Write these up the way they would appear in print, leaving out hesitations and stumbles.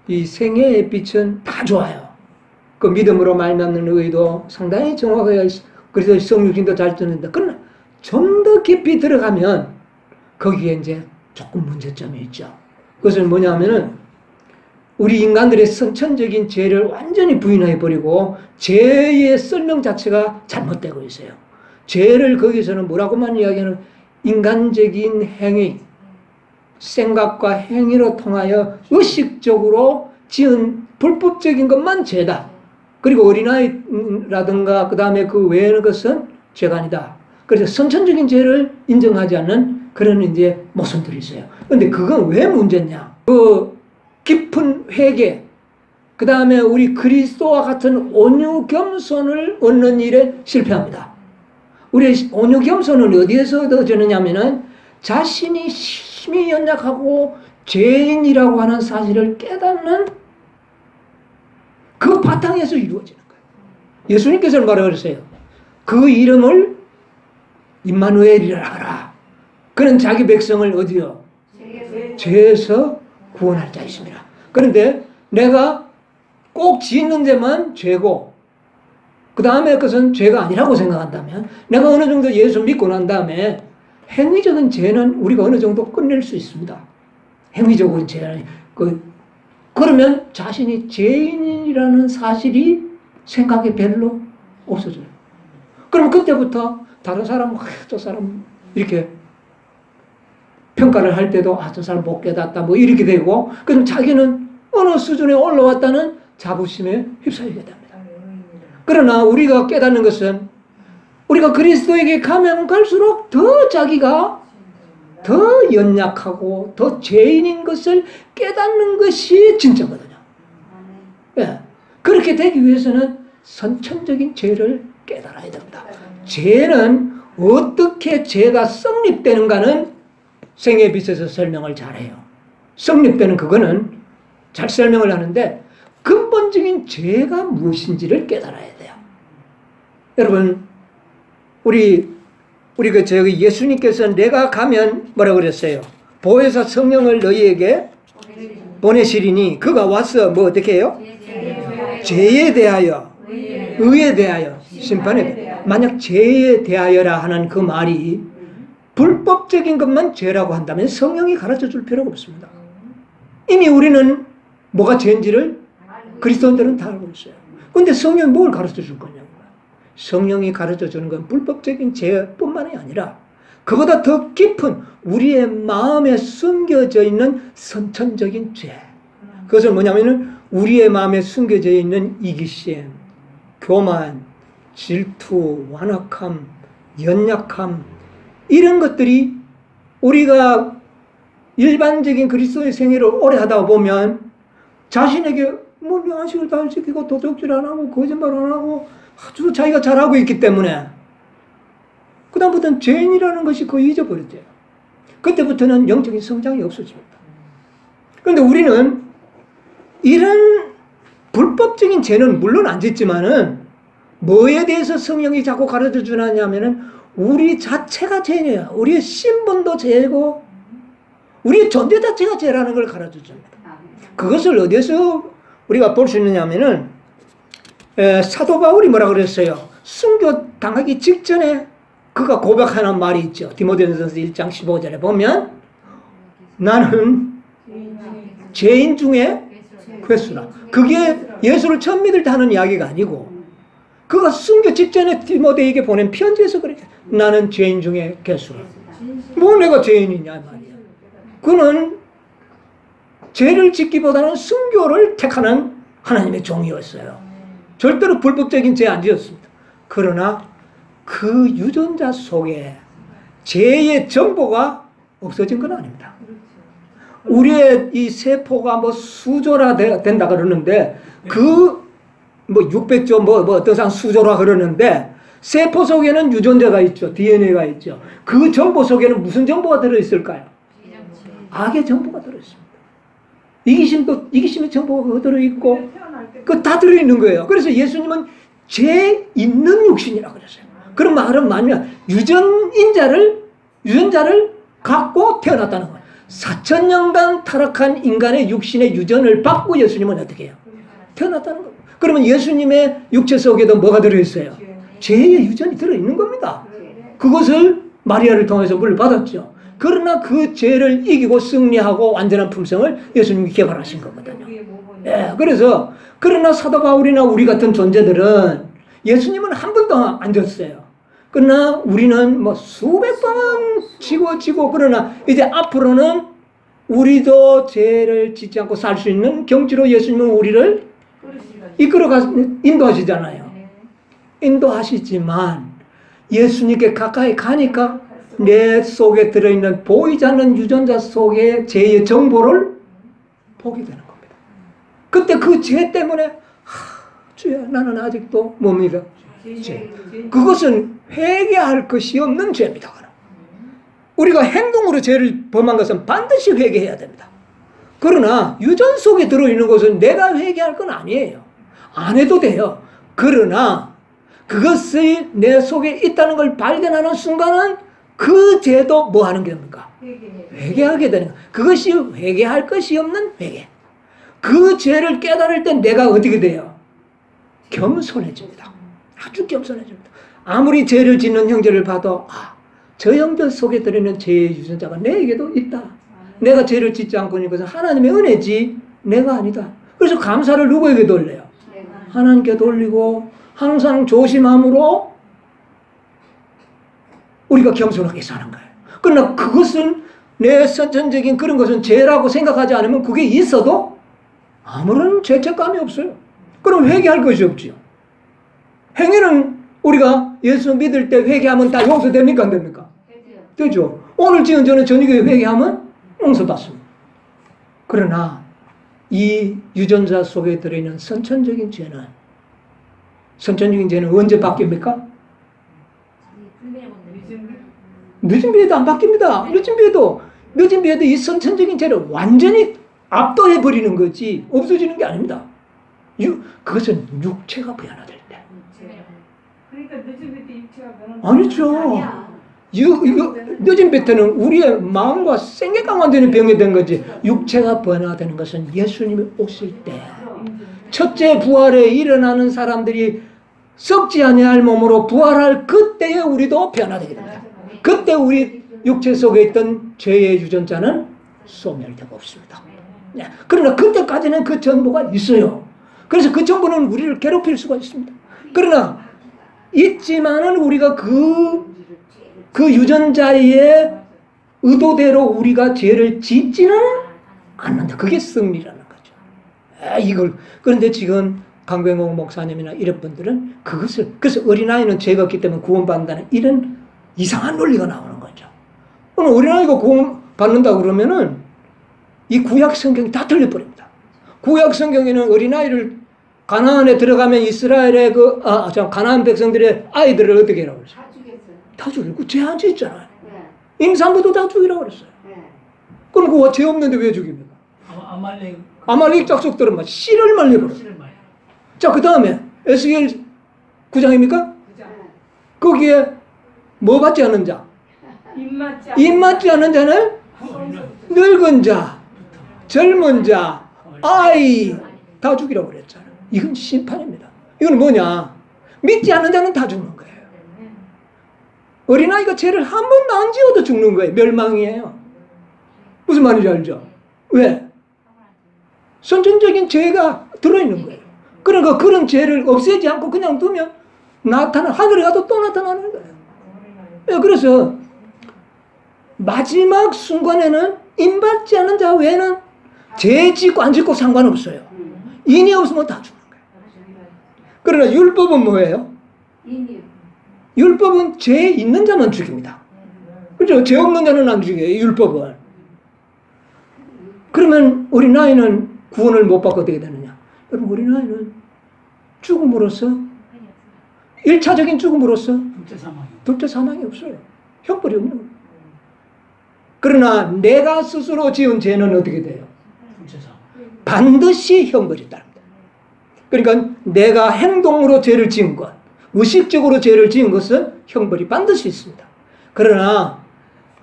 이 생애의 빛은 다 좋아요. 그 믿음으로 말미암는 의도 상당히 정확해야 그래서 성육신도 잘 듣는다. 그러나 좀 더 깊이 들어가면 거기에 이제 조금 문제점이 있죠. 그것은 뭐냐면은 우리 인간들의 선천적인 죄를 완전히 부인해버리고 죄의 설명 자체가 잘못되고 있어요. 죄를 거기서는 뭐라고만 이야기하는 인간적인 행위, 생각과 행위로 통하여 의식적으로 지은 불법적인 것만 죄다. 그리고 어린아이라든가 그 다음에 그 외의 것은 죄가 아니다. 그래서 선천적인 죄를 인정하지 않는 그런 이제 모습들이 있어요. 그런데 그건 왜 문제냐? 그 깊은 회개, 그 다음에 우리 그리스도와 같은 온유 겸손을 얻는 일에 실패합니다. 우리 온유 겸손은 어디에서 얻어지느냐면은 자신이 심히 연약하고 죄인이라고 하는 사실을 깨닫는 그 바탕에서 이루어지는 거예요. 예수님께서는 뭐라고 그러세요? 그 이름을 임마누엘이라 하라. 그는 자기 백성을 어디요? 죄에서 구원할 자이십니다. 그런데 내가 꼭 짓는 데만 죄고 그 다음에 그것은 죄가 아니라고 생각한다면 내가 어느 정도 예수 믿고 난 다음에 행위적인 죄는 우리가 어느 정도 끝낼 수 있습니다. 행위적인 죄는 그러면 자신이 죄인이라는 사실이 생각에 별로 없어져요. 그럼 그때부터 다른 사람, 저 사람 이렇게 평가를 할 때도 저 사람 못 깨닫다 뭐 이렇게 되고 그럼 자기는 어느 수준에 올라왔다는 자부심에 휩싸이게 됩니다. 그러나 우리가 깨닫는 것은 우리가 그리스도에게 가면 갈수록 더 자기가 더 연약하고 더 죄인인 것을 깨닫는 것이 진짜거든요. 예. 그렇게 되기 위해서는 선천적인 죄를 깨달아야 됩니다. 죄는 어떻게 죄가 성립되는가는 생애의 빛에서 설명을 잘해요. 성립되는 그거는 잘 설명을 하는데 근본적인 죄가 무엇인지를 깨달아야 돼요. 여러분, 우리 저기 예수님께서 내가 가면 뭐라고 그랬어요? 보혜사 성령을 너희에게 보내시리니 그가 와서 뭐 어떻게 해요? 죄에 대하여, 의에 대하여, 심판에 대하여. 만약 죄에 대하여라 하는 그 말이 불법적인 것만 죄라고 한다면 성령이 가르쳐 줄 필요가 없습니다. 이미 우리는 뭐가 죄인지를 그리스도인들은 다 알고 있어요. 그런데 성령이 뭘 가르쳐 줄 거냐고요. 성령이 가르쳐 주는 건 불법적인 죄뿐만이 아니라 그보다 더 깊은 우리의 마음에 숨겨져 있는 선천적인 죄. 그것은 뭐냐면은 우리의 마음에 숨겨져 있는 이기심, 교만, 질투, 완악함, 연약함 이런 것들이 우리가 일반적인 그리스도의 생애를 오래 하다 보면 자신에게 뭐 안식을 다 지키고 도둑질 안 하고 거짓말 안 하고 아주 자기가 잘하고 있기 때문에 그 다음부터는 죄인이라는 것이 거의 잊어버렸대요. 그때부터는 영적인 성장이 없어집니다. 그런데 우리는 이런 불법적인 죄는 물론 안 짓지만은 뭐에 대해서 성령이 자꾸 가르쳐 주냐면은 우리 자체가 죄냐, 우리의 신분도 죄고 우리의 존재 자체가 죄라는 걸 가르쳐 줍니다. 그것을 어디서 우리가 볼 수 있느냐면은 사도 바울이 뭐라 그랬어요? 순교 당하기 직전에 그가 고백하는 말이 있죠. 디모데전서 1장 15절에 보면 나는 죄인 중에 괴수라. 그게 예수를 처음 믿을 때 하는 이야기가 아니고 그가 순교 직전에 디모데에게 보낸 편지에서 그렇게 나는 죄인 중에 괴수라. 뭐 내가 죄인이냐 말이야. 그는 죄를 짓기보다는 순교를 택하는 하나님의 종이었어요. 절대로 불법적인 죄 안 지었습니다. 그러나 그 유전자 속에 죄의 정보가 없어진 건 아닙니다. 우리의 이 세포가 뭐 수조라 된다 그러는데 그 뭐 600조 뭐 어떤 사람 수조라 그러는데 세포 속에는 유전자가 있죠. DNA가 있죠. 그 정보 속에는 무슨 정보가 들어있을까요? 악의 정보가 들어있습니다. 이기심의 정보가 들어있고 그 다 들어있는 거예요. 그래서 예수님은 죄 있는 육신이라고 그랬어요. 그런 말은 뭐냐면 유전자를 갖고 태어났다는 거예요. 4,000년간 타락한 인간의 육신의 유전을 받고 예수님은 어떻게 해요? 태어났다는 겁니다. 그러면 예수님의 육체 속에도 뭐가 들어있어요? 죄의 유전이 들어있는 겁니다. 그것을 마리아를 통해서 물받았죠. 그러나 그 죄를 이기고 승리하고 완전한 품성을 예수님이 개발하신 거거든요. 예, 그래서 그러나 사도 바울이나 우리 같은 존재들은 예수님은 한 번도 안 졌어요. 그러나 우리는 뭐 수백 번 지고 그러나 이제 앞으로는 우리도 죄를 짓지 않고 살 수 있는 경지로 예수님은 우리를 인도하시잖아요. 인도하시지만 예수님께 가까이 가니까 내 속에 들어있는 보이지 않는 유전자 속에 죄의 정보를 보게 되는 겁니다. 그때 그 죄 때문에 주야 나는 아직도 뭡니까? 죄. 그것은 회개할 것이 없는 죄입니다. 우리가 행동으로 죄를 범한 것은 반드시 회개해야 됩니다. 그러나 유전 속에 들어있는 것은 내가 회개할 건 아니에요. 안 해도 돼요. 그러나 그것이 내 속에 있다는 걸 발견하는 순간은 그 죄도 뭐 하는 겁니까? 회개하게 되는 거예요. 그것이 회개할 것이 없는 회개. 그 죄를 깨달을 때 내가 어떻게 돼요? 겸손해집니다. 아주 겸손해집니다. 아무리 죄를 짓는 형제를 봐도 저 형제 속에 들어있는 죄의 유전자가 내게도 있다. 내가 죄를 짓지 않고 있는 것은 하나님의 은혜지 내가 아니다. 그래서 감사를 누구에게 돌려요? 하나님께 돌리고 항상 조심함으로 우리가 겸손하게 사는 거예요. 그러나 그것은 내 선천적인 그런 것은 죄라고 생각하지 않으면 그게 있어도 아무런 죄책감이 없어요. 그럼 회개할 것이 없지요. 행위는 우리가 예수 믿을 때 회개하면 다 용서됩니까? 안 됩니까? 되죠. 오늘 지은 저는 저녁에 회개하면 용서받습니다. 그러나 이 유전자 속에 들어있는 선천적인 죄는 언제 바뀝니까? 늦은 비에도 안 바뀝니다. 늦은 비에도 이 선천적인 죄를 완전히 압도해버리는 거지 없어지는 게 아닙니다. 그것은 육체가 변화될 때. 그러니까 늦은 비 때 육체가 변화될 때. 아니죠. 늦은 비 때는 우리의 마음과 생애가 완전히 병이 거지. 육체가 변화되는 것은 예수님이 오실 때. 첫째 부활에 일어나는 사람들이 썩지 아니할 몸으로 부활할 그때에 우리도 변화되게 됩니다. 그때 우리 육체 속에 있던 죄의 유전자는 소멸되고 없습니다. 네. 그러나 그때까지는 그 정보가 있어요. 그래서 그 정보는 우리를 괴롭힐 수가 있습니다. 그러나 있지만은 우리가 그 유전자의 의도대로 우리가 죄를 짓지는 않는다. 그게 승리라는 거죠. 그런데 지금 강병옥 목사님이나 이런 분들은 그래서 어린아이는 죄가 없기 때문에 구원받는다는 이런 이상한 논리가 나오는 거죠. 오늘 어린아이가 구원받는다 그러면은 이 구약 성경이 다 틀려버립니다. 구약 성경에는 어린아이를 가나안에 들어가면 이스라엘의 가나안 백성들의 아이들을 어떻게 하라고 그랬어요? 다 죽이고 죄 안 짓잖아요. 임산부도 다 죽이라고 그랬어요. 그럼 그거 죄 없는데 왜 죽입니까? 아말렉 짝속들은 막 씨를 말려버렸어요. 자, 그 다음에 에스겔 9장입니까? 거기에 뭐 받지 않는 자? 입 맞지 않는 자는 늙은 자, 젊은 자, 아이 다 죽이라고 그랬잖아요. 이건 심판입니다. 이건 뭐냐? 믿지 않는 자는 다 죽는 거예요. 어린아이가 죄를 한 번도 안 지어도 죽는 거예요. 멸망이에요. 무슨 말인지 알죠? 왜? 선천적인 죄가 들어있는 거예요. 그러니까 그런 죄를 없애지 않고 그냥 두면 하늘에 가도 또 나타나는 거예요. 그래서 마지막 순간에는 인받지 않는 자 외에는 죄 짓고 안 짓고 상관없어요. 인이 없으면 다 죽는 거예요. 그러나 율법은 뭐예요? 율법은 죄 있는 자만 죽입니다. 그렇죠? 죄 없는 자는 안 죽여요. 율법은. 그러면 어린아이는 구원을 못 받고 어떻게 되느냐? 여러분, 어린아이는 죽음으로써 1차적인 죽음으로써 둘째 사망이 없어요. 형벌이 없는 거예요. 그러나 내가 스스로 지은 죄는 어떻게 돼요? 반드시 형벌이 따릅니다. 그러니까 내가 행동으로 죄를 지은 것, 의식적으로 죄를 지은 것은 형벌이 반드시 있습니다. 그러나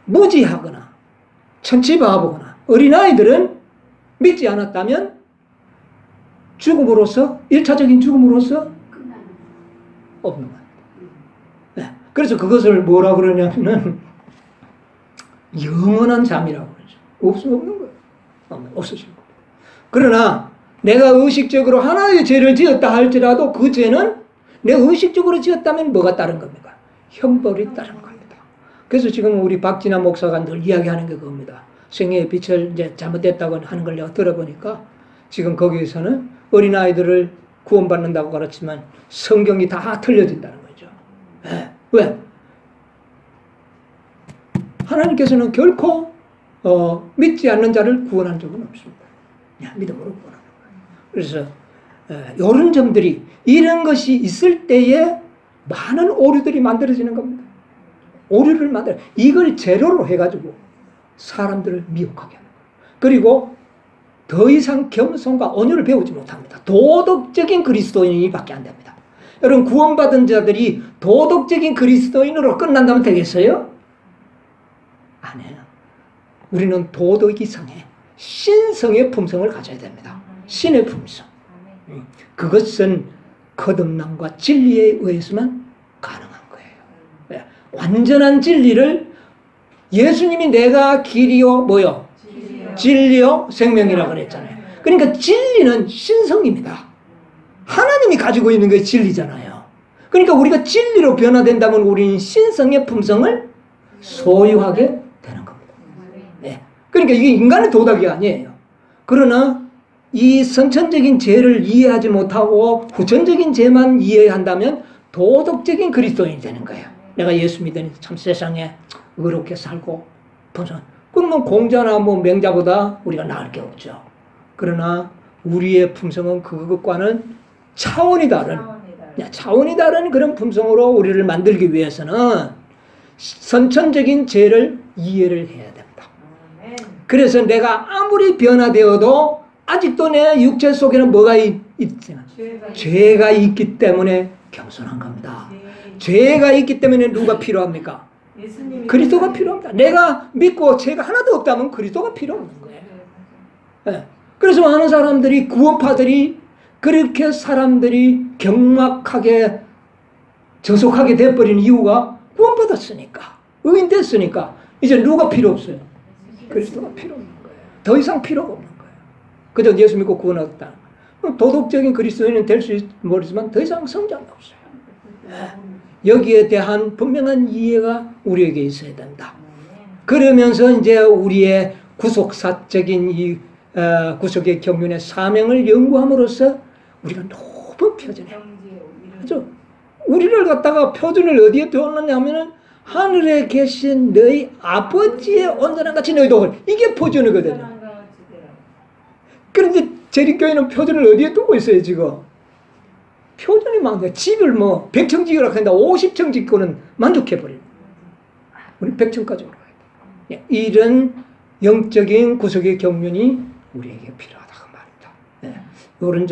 무지하거나 천치바보거나 어린아이들은 믿지 않았다면 죽음으로써 1차적인 죽음으로써 없는 거예요. 네. 그래서 그것을 뭐라 그러냐면은 영원한 잠이라고 그러죠. 없는 거예요. 없으신 거예요. 그러나 내가 의식적으로 하나의 죄를 지었다 할지라도 그 죄는 내가 의식적으로 지었다면 뭐가 따른 겁니까? 형벌이 따른 겁니다. 그래서 지금 우리 박진아 목사가 늘 이야기하는 게 그겁니다. 생애의 빛을 이제 잘못됐다고 하는 걸 내가 들어보니까 지금 거기에서는 어린아이들을 구원받는다고 가르치면 성경이 다 틀려진다는 거죠. 네. 왜? 하나님께서는 결코 믿지 않는 자를 구원한 적은 없습니다. 그냥 믿음으로 구원하는 거예요. 그래서 이런 점들이 이런 것이 있을 때에 많은 오류들이 만들어지는 겁니다. 오류를 만들어 이걸 재료로 해가지고 사람들을 미혹하게 하는 거예요. 그리고 더 이상 겸손과 온유를 배우지 못합니다. 도덕적인 그리스도인이 밖에 안 됩니다. 여러분 구원받은 자들이 도덕적인 그리스도인으로 끝난다면 되겠어요? 아니에요. 우리는 도덕 이상의 신성의 품성을 가져야 됩니다. 신의 품성. 그것은 거듭남과 진리에 의해서만 가능한 거예요. 완전한 진리를 예수님이 내가 길이요 뭐요? 진리요 생명이라고 그랬잖아요. 그러니까 진리는 신성입니다. 하나님이 가지고 있는 게 진리잖아요. 그러니까 우리가 진리로 변화된다면 우리는 신성의 품성을 소유하게 되는 겁니다. 네. 그러니까 이게 인간의 도덕이 아니에요. 그러나 이 선천적인 죄를 이해하지 못하고 후천적인 죄만 이해한다면 도덕적인 그리스도인이 되는 거예요. 내가 예수 믿으니 참 세상에 의롭게 살고 그러면 공자나 뭐 맹자보다 우리가 나을 게 없죠. 그러나 우리의 품성은 그것과는 차원이 다른 그런 품성으로 우리를 만들기 위해서는 선천적인 죄를 이해를 해야 됩니다. 그래서 내가 아무리 변화되어도 아직도 내 육체 속에는 뭐가 있지만 죄가 있기 때문에 겸손한 겁니다. 죄가 있기 때문에 누가 필요합니까? 그리스도가 필요합니다. 내가 믿고 죄가 하나도 없다면 그리스도가 필요 없는 거예요. 네. 그래서 많은 사람들이 구원파들이 그렇게 사람들이 경막하게 저속하게 돼버린 이유가 구원받았으니까 의인 됐으니까 이제 누가 필요 없어요? 그리스도가 필요 없는 거예요. 더 이상 필요가 없는 거예요. 그저 예수 믿고 구원받았다. 도덕적인 그리스도인은 될 수 모르지만 더 이상 성장이 없어요. 여기에 대한 분명한 이해가 우리에게 있어야 된다. 그러면서 이제 우리의 구속사적인 이 구속의 경륜의 사명을 연구함으로써 우리가 너무 표준해요. 그렇죠? 우리를 갖다가 표준을 어디에 두었느냐 하면은 하늘에 계신 너희 아버지의 온전한 같이 너희도 이게 표준이거든요. 그런데 재림교회는 표준을 어디에 두고 있어요 지금? 표준이 많아요. 집을 뭐 100층 지으라고 했는데 50층 짓고는 만족해버려요. 우리 100층까지 올라가야 돼. 이런 영적인 구속의 경륜이 우리에게 필요하다고 말입니다. 네. 이런